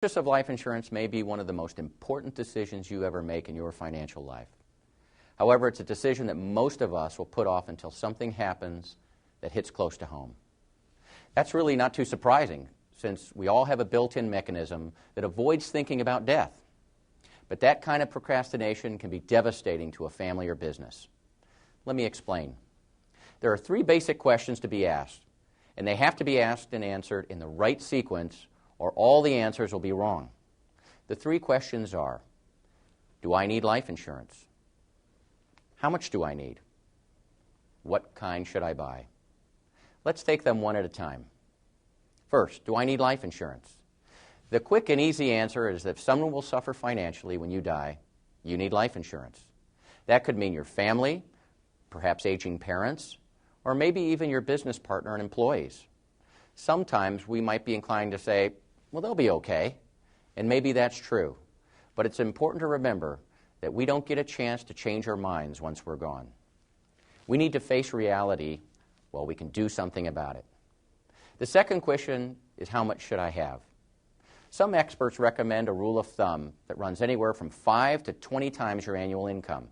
Purchase of life insurance may be one of the most important decisions you ever make in your financial life. However, it's a decision that most of us will put off until something happens that hits close to home. That's really not too surprising, since we all have a built-in mechanism that avoids thinking about death. But that kind of procrastination can be devastating to a family or business. Let me explain. There are 3 basic questions to be asked, and they have to be asked and answered in the right sequence, or all the answers will be wrong. The 3 questions are: do I need life insurance? How much do I need? What kind should I buy? Let's take them one at a time. First, do I need life insurance? The quick and easy answer is that if someone will suffer financially when you die, you need life insurance. That could mean your family, perhaps aging parents, or maybe even your business partner and employees. Sometimes we might be inclined to say, well, they'll be okay, and maybe that's true. But it's important to remember that we don't get a chance to change our minds once we're gone. We need to face reality while we can do something about it. The second question is, how much should I have? Some experts recommend a rule of thumb that runs anywhere from 5 to 20 times your annual income.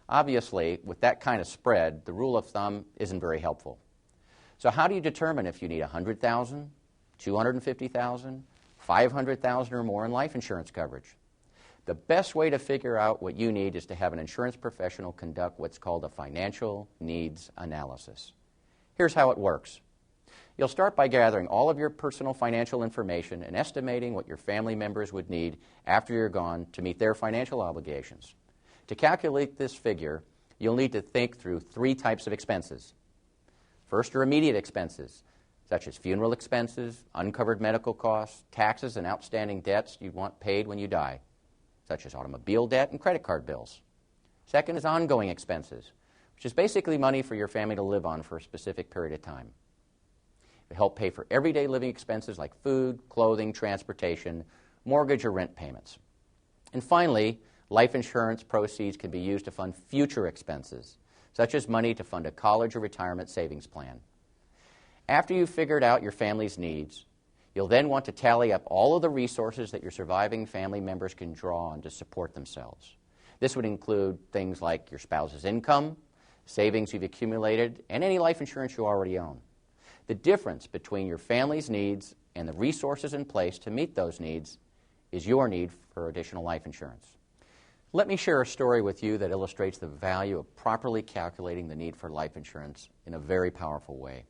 Obviously, with that kind of spread, the rule of thumb isn't very helpful. So how do you determine if you need $100,000, $250,000, $500,000 or more in life insurance coverage? The best way to figure out what you need is to have an insurance professional conduct what's called a financial needs analysis. Here's how it works. You'll start by gathering all of your personal financial information and estimating what your family members would need after you're gone to meet their financial obligations. To calculate this figure, you'll need to think through 3 types of expenses. First are immediate expenses, such as funeral expenses, uncovered medical costs, taxes, and outstanding debts you'd want paid when you die, such as automobile debt and credit card bills. Second is ongoing expenses, which is basically money for your family to live on for a specific period of time. It help pay for everyday living expenses like food, clothing, transportation, mortgage, or rent payments. And finally, life insurance proceeds can be used to fund future expenses, such as money to fund a college or retirement savings plan. After you've figured out your family's needs, you'll then want to tally up all of the resources that your surviving family members can draw on to support themselves. This would include things like your spouse's income, savings you've accumulated, and any life insurance you already own. The difference between your family's needs and the resources in place to meet those needs is your need for additional life insurance. Let me share a story with you that illustrates the value of properly calculating the need for life insurance in a very powerful way.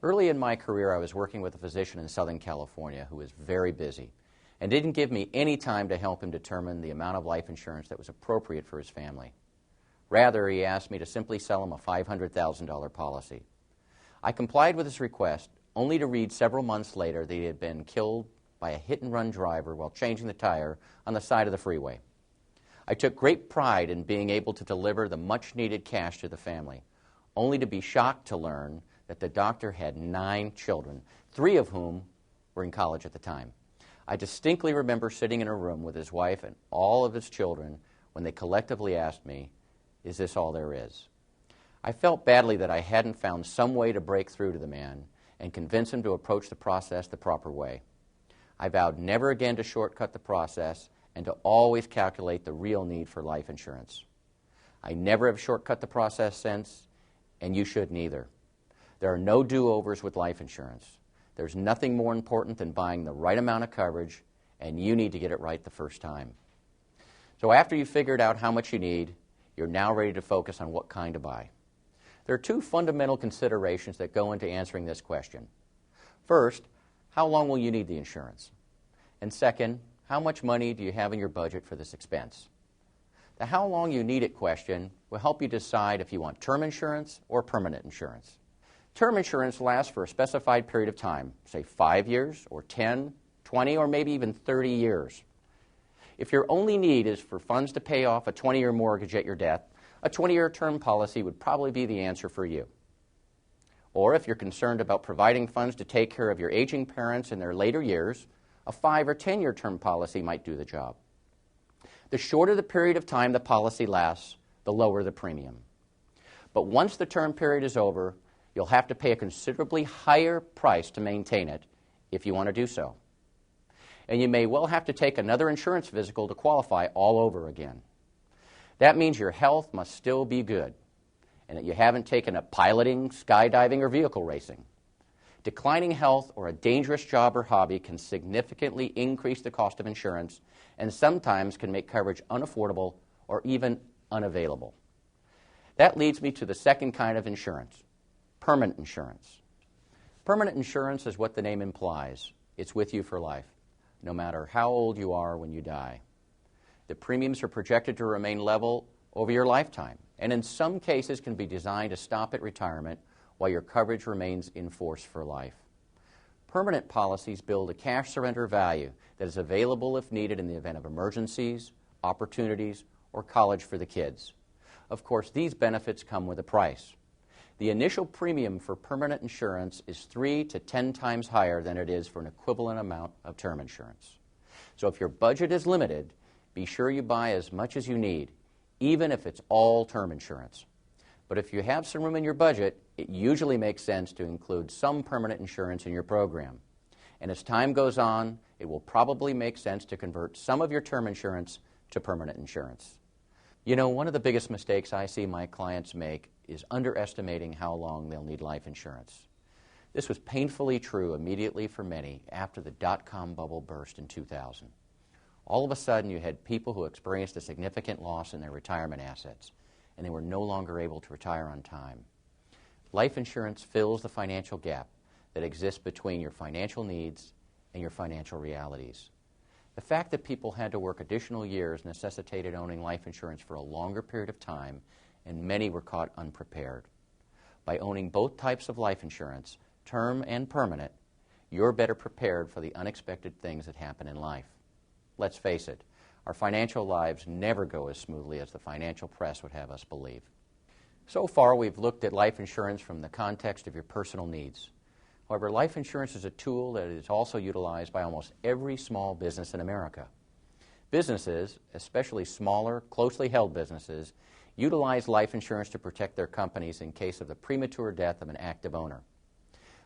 Early in my career, I was working with a physician in Southern California who was very busy and didn't give me any time to help him determine the amount of life insurance that was appropriate for his family. Rather, he asked me to simply sell him a $500,000 policy. I complied with his request, only to read several months later that he had been killed by a hit-and-run driver while changing the tire on the side of the freeway. I took great pride in being able to deliver the much-needed cash to the family, only to be shocked to learn that the doctor had 9 children, 3 of whom were in college at the time. I distinctly remember sitting in a room with his wife and all of his children when they collectively asked me, "Is this all there is?" I felt badly that I hadn't found some way to break through to the man and convince him to approach the process the proper way. I vowed never again to shortcut the process and to always calculate the real need for life insurance. I never have shortcut the process since, and you should neither. There are no do-overs with life insurance. There's nothing more important than buying the right amount of coverage, and you need to get it right the first time. So after you've figured out how much you need, you're now ready to focus on what kind to buy. There are 2 fundamental considerations that go into answering this question. First, how long will you need the insurance? And second, how much money do you have in your budget for this expense? The how long you need it question will help you decide if you want term insurance or permanent insurance. Term insurance lasts for a specified period of time, say 5 years or 10, 20, or maybe even 30 years. If your only need is for funds to pay off a 20-year mortgage at your death, a 20-year term policy would probably be the answer for you. Or if you're concerned about providing funds to take care of your aging parents in their later years, a 5 or 10-year term policy might do the job. The shorter the period of time the policy lasts, the lower the premium. But once the term period is over, you'll have to pay a considerably higher price to maintain it if you want to do so. and you may well have to take another insurance physical to qualify all over again. That means your health must still be good, and that you haven't taken up piloting, skydiving, or vehicle racing. Declining health or a dangerous job or hobby can significantly increase the cost of insurance and sometimes can make coverage unaffordable or even unavailable. That leads me to the second kind of insurance, permanent insurance. Permanent insurance is what the name implies. It's with you for life, no matter how old you are when you die. The premiums are projected to remain level over your lifetime, and in some cases can be designed to stop at retirement while your coverage remains in force for life. Permanent policies build a cash surrender value that is available if needed in the event of emergencies, opportunities, or college for the kids. Of course, these benefits come with a price. The initial premium for permanent insurance is 3 to 10 times higher than it is for an equivalent amount of term insurance. So if your budget is limited, be sure you buy as much as you need, even if it's all term insurance. But if you have some room in your budget, it usually makes sense to include some permanent insurance in your program. And as time goes on, it will probably make sense to convert some of your term insurance to permanent insurance. You know, one of the biggest mistakes I see my clients make is underestimating how long they'll need life insurance. This was painfully true immediately for many after the dot-com bubble burst in 2000. All of a sudden, you had people who experienced a significant loss in their retirement assets, and they were no longer able to retire on time. Life insurance fills the financial gap that exists between your financial needs and your financial realities. The fact that people had to work additional years necessitated owning life insurance for a longer period of time, and many were caught unprepared. By owning both types of life insurance, term and permanent, you're better prepared for the unexpected things that happen in life. Let's face it, our financial lives never go as smoothly as the financial press would have us believe. So far, we've looked at life insurance from the context of your personal needs. However, life insurance is a tool that is also utilized by almost every small business in America. Businesses, especially smaller, closely held businesses, utilize life insurance to protect their companies in case of the premature death of an active owner.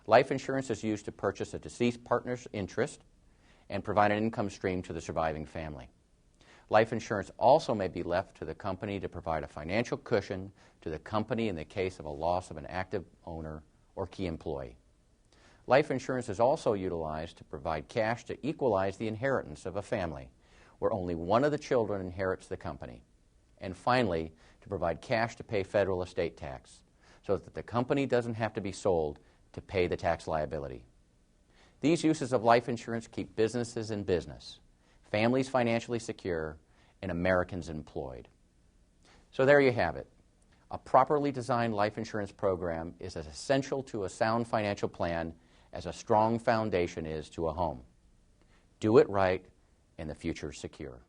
Life insurance is used to purchase a deceased partner's interest and provide an income stream to the surviving family. Life insurance also may be left to the company to provide a financial cushion to the company in the case of a loss of an active owner or key employee. Life insurance is also utilized to provide cash to equalize the inheritance of a family, where only one of the children inherits the company. And finally, to provide cash to pay federal estate tax, so that the company doesn't have to be sold to pay the tax liability. These uses of life insurance keep businesses in business, families financially secure, and Americans employed. So there you have it. A properly designed life insurance program is as essential to a sound financial plan as a strong foundation is to a home. Do it right, and the future is secure.